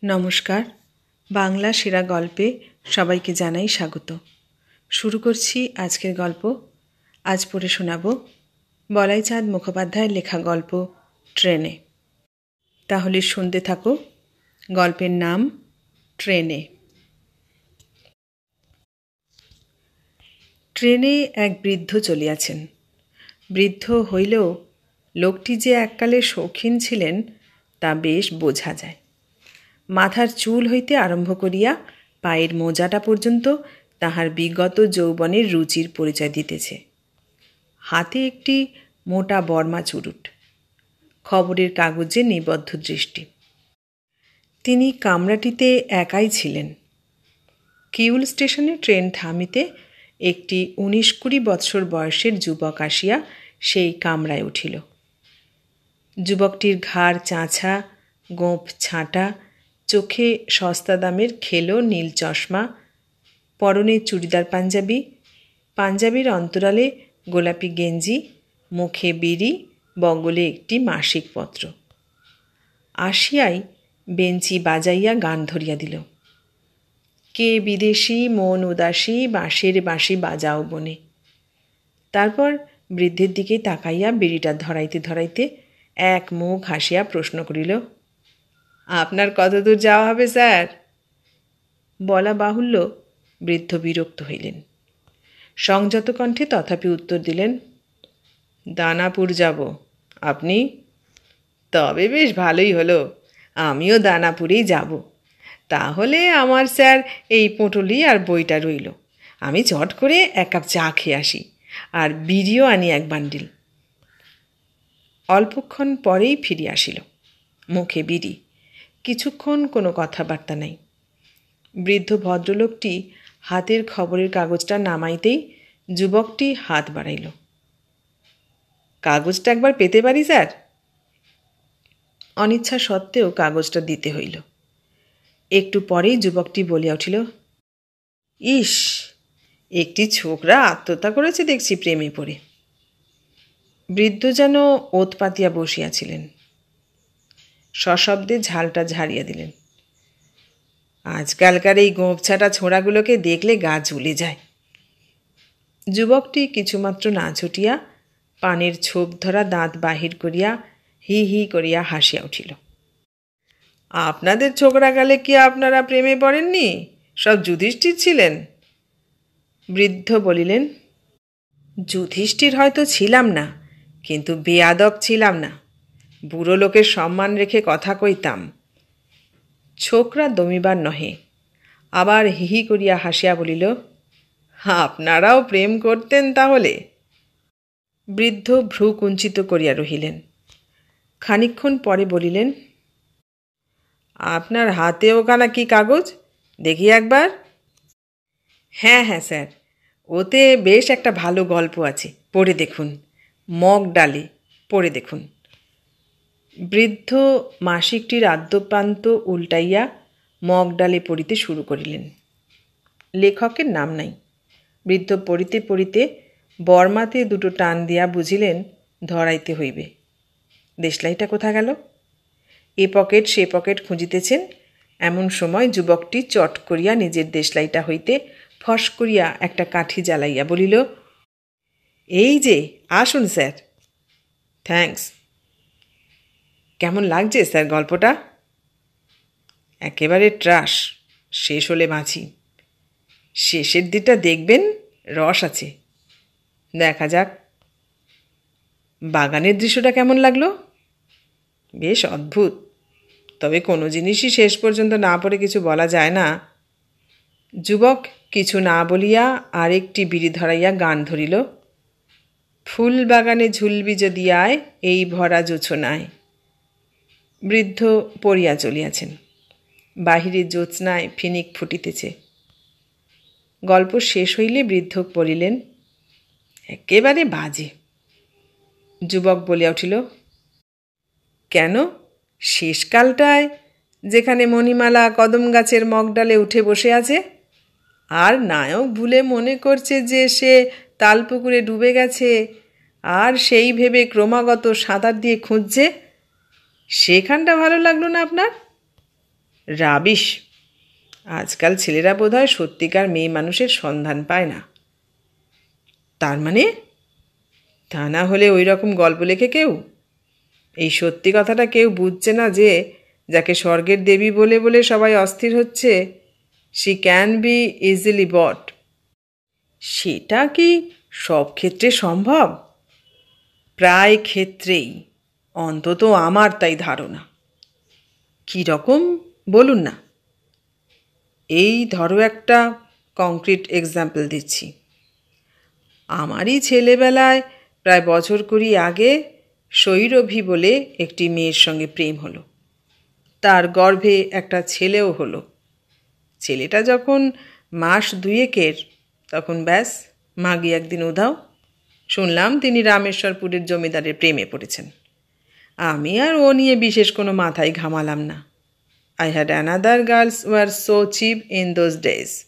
নমস্কার। বাংলা সেরা গল্পে সবাইকে জানাই স্বাগত। শুরু করছি আজকের গল্প। আজ পড়ে শোনাব বলাইচাঁদ মুখোপাধ্যায়ের লেখা গল্প ট্রেনে। তাহলে শুনতে থাকো। গল্পের নাম ট্রেনে। ট্রেনে এক বৃদ্ধ চলিয়াছেন। বৃদ্ধ হইলেও লোকটি যে এককালে শৌখিন ছিলেন তা বেশ বোঝা যায়। মাথার চুল হইতে আরম্ভ করিয়া পায়ের মোজাটা পর্যন্ত তাহার বিগত যৌবনের রুচির পরিচয় দিতেছে। হাতে একটি মোটা বর্মা চুরুট, খবরের কাগজে নিবদ্ধ দৃষ্টি। তিনি কামরাটিতে একাই ছিলেন। কিউল স্টেশনে ট্রেন থামিতে একটি 19-20 বৎসর বয়সের যুবক আসিয়া সেই কামরায় উঠিল। যুবকটির ঘাড় চাঁছা, গোঁফ ছাঁটা, চোখে সস্তা দামের খেলো নীল চশমা, পরনে চুড়িদার পাঞ্জাবি, পাঞ্জাবির অন্তরালে গোলাপি গেঞ্জি, মুখে বিড়ি, বগলে একটি মাসিক পত্র। আসিয়াই বেঞ্চি বাজাইয়া গান ধরিয়া দিল। কে বিদেশি মন উদাসী, বাঁশের বাঁশি বাজাও বনে। তারপর বৃদ্ধের দিকে তাকাইয়া বিড়িটা ধরাইতে ধরাইতে এক মুখ হাসিয়া প্রশ্ন করিল, আপনার কত দূর যাওয়া হবে স্যার? বলা বাহুল্য, বৃদ্ধ বিরক্ত হইলেন। সংযত কণ্ঠে তথাপি উত্তর দিলেন, দানাপুর যাব। আপনি? তবে বেশ ভালোই হলো, আমিও দানাপুরেই যাব। তাহলে আমার স্যার এই পোঁটলি আর বইটা রইল। আমি চট করে এক কাপ চা খেয়ে আসি, আর বিড়িও আনি এক বান্ডিল। অল্পক্ষণ পরেই ফিরে আসিল, মুখে বিড়ি, কিছুক্ষণ কোনো কথাবার্তা নাই। বৃদ্ধ ভদ্রলোকটি হাতের খবরের কাগজটা নামাইতেই যুবকটি হাত বাড়াইল। কাগজটা একবার পেতে পারি স্যার? অনিচ্ছা সত্ত্বেও কাগজটা দিতে হইল। একটু পরেই যুবকটি বলিয়া উঠিল, ইস, একটি ছোকরা আত্মহত্যা করেছে দেখছি প্রেমে পড়ে। বৃদ্ধ যেন ওত পাতিয়া বসিয়াছিলেন। সশব্দে ঝালটা ঝাড়িয়া দিলেন। আজকালকার এই গোঁপছাটা ছোঁড়াগুলোকে দেখলে গা জ্বলে যায়। যুবকটি কিছুমাত্র না ছুটিয়া পানের ছোপ ধরা দাঁত বাহির করিয়া হি হি করিয়া হাসিয়া উঠিল। আপনাদের ছোকরাকালে কি আপনারা প্রেমে পড়েননি? সব যুধিষ্ঠির ছিলেন? বৃদ্ধ বলিলেন, যুধিষ্ঠির হয়তো ছিলাম না, কিন্তু বেয়াদব ছিলাম না। বুড়ো লোকের সম্মান রেখে কথা কইতাম। ছোকরা দমিবার নহে, আবার হিহি করিয়া হাসিয়া বলিল, আপনারাও প্রেম করতেন তাহলে? বৃদ্ধ ভ্রু কুঞ্চিত করিয়া রহিলেন। খানিকক্ষণ পরে বলিলেন, আপনার হাতে ওখানা কি কাগজ, দেখি একবার। হ্যাঁ হ্যাঁ স্যার, ওতে বেশ একটা ভালো গল্প আছে, পড়ে দেখুন। মগ ডালে, পড়ে দেখুন। বৃদ্ধ মাসিকটির আদ্যপ্রান্ত উল্টাইয়া মগ ডালে পড়িতে শুরু করিলেন। লেখকের নাম নাই। বৃদ্ধ পড়িতে পড়িতে বর্মাতে দুটো টান দিয়া বুঝিলেন ধরাইতে হইবে। দেশলাইটা কোথা গেল? এ পকেট সে পকেট খুঁজিতেছেন, এমন সময় যুবকটি চট করিয়া নিজের দেশলাইটা হইতে ফস করিয়া একটা কাঠি জ্বালাইয়া বলিল, এই যে, আসুন স্যার। থ্যাঙ্কস। কেমন লাগছে স্যার গল্পটা? একেবারে ট্রাশ, শেষ হলে বাঁচি। শেষের দিকটা দেখবেন, রস আছে। দেখা যাক। বাগানের দৃশ্যটা কেমন লাগলো? বেশ অদ্ভুত, তবে কোনো জিনিসই শেষ পর্যন্ত না পড়ে কিছু বলা যায় না। যুবক কিছু না বলিয়া আরেকটি বিড়ি ধরাইয়া গান ধরিল, ফুল বাগানে ঝুলবি যদি আয়, এই ভরা জোছনায়। বৃদ্ধ পড়িয়া চলিয়াছেন। বাহিরে জ্যোৎস্নায় ফিনিক ফুটিতেছে। গল্প শেষ হইলে বৃদ্ধ বলিলেন, একেবারে বাজে। যুবক বলিয়া উঠিল, কেন? শেষকালটায় যেখানে মণিমালা কদম গাছের মগডালে উঠে বসে আছে, আর নায়ক ভুলে মনে করছে যে সে তালপুকুরে ডুবে গেছে, আর সেই ভেবে ক্রমাগত সাঁতার দিয়ে খুঁজছে, সেখানটা ভালো লাগলো না আপনার? রাবিশ। আজকাল ছেলেরা বোধহয় সত্যিকার মেয়ে মানুষের সন্ধান পায় না। তার মানে? তা না হলে ওই রকম গল্প লেখে কেউ? এই সত্যি কথাটা কেউ বুঝছে না যে যাকে স্বর্গের দেবী বলে বলে সবাই অস্থির হচ্ছে, শি ক্যান বি ইজিলি বট। সেটা কি সব ক্ষেত্রে সম্ভব? প্রায় ক্ষেত্রেই, অন্তত আমার তাই ধারণা। কী রকম বলুন না। এই ধরো একটা কংক্রিট এক্সাম্পল দিচ্ছি। আমারই ছেলেবেলায় প্রায় বছর 20 আগে শৈরভী বলে একটি মেয়ের সঙ্গে প্রেম হলো। তার গর্ভে একটা ছেলেও হলো। ছেলেটা যখন মাস 2 তখন ব্যাস মাগি একদিন উধাও। শুনলাম তিনি রামেশ্বরপুরের জমিদারের প্রেমে পড়েছেন। আমি আর ও নিয়ে বিশেষ কোনো মাথায় ঘামালাম না। I had another girls were so cheap in those days.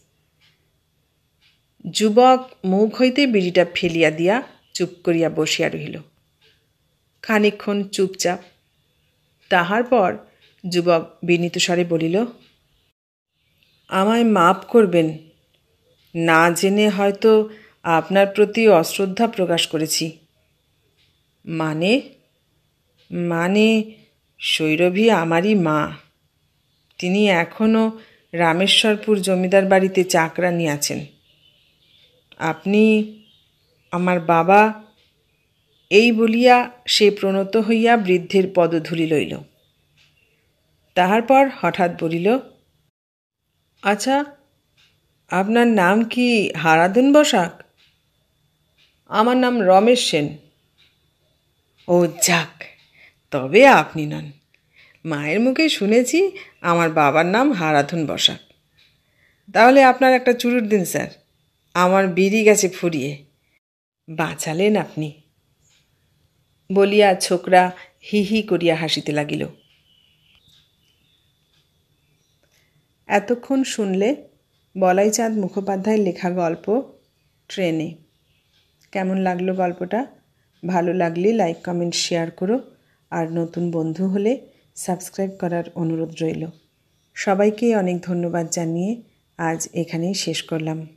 যুবক মুখ হইতে বিড়িটা ফেলিয়া দিয়া চুপ করিয়া বসিয়া রহিল। খানিকক্ষণ চুপচাপ। তাহার পর যুবক বিনীত স্বরে বলিল, আমায় মাপ করবেন, না জেনে হয়তো আপনার প্রতি অশ্রদ্ধা প্রকাশ করেছি। মানে? মানে শৈরভী আমারই মা। তিনি এখনও রামেশ্বরপুর জমিদার বাড়িতে চাকরানি আছেন। আপনি আমার বাবা। এই বলিয়া সে প্রণত হইয়া বৃদ্ধের পদধূলি লইল। তাহার পর হঠাৎ বলিল, আচ্ছা, আপনার নাম কি হারাধন বসাক? আমার নাম রমেশ সেন। ও যাক, তবে আপনি নন। মায়ের মুখে শুনেছি আমার বাবার নাম হারাধন বসাক। তাহলে আপনার একটা চুরুট দিন স্যার, আমার বিড়ি গেছে ফুরিয়ে। বাঁচালেন আপনি, বলিয়া ছোকরা হি হি করিয়া হাসিতে লাগিল। এতক্ষণ শুনলে বলাইচাঁদ মুখোপাধ্যায়ের লেখা গল্প ট্রেনে। কেমন লাগলো গল্পটা? ভালো লাগলে লাইক, কমেন্ট, শেয়ার করো। আর নতুন বন্ধু হলে সাবস্ক্রাইব করার অনুরোধ রইল। সবাইকে অনেক ধন্যবাদ জানিয়ে আজ এখানেই শেষ করলাম।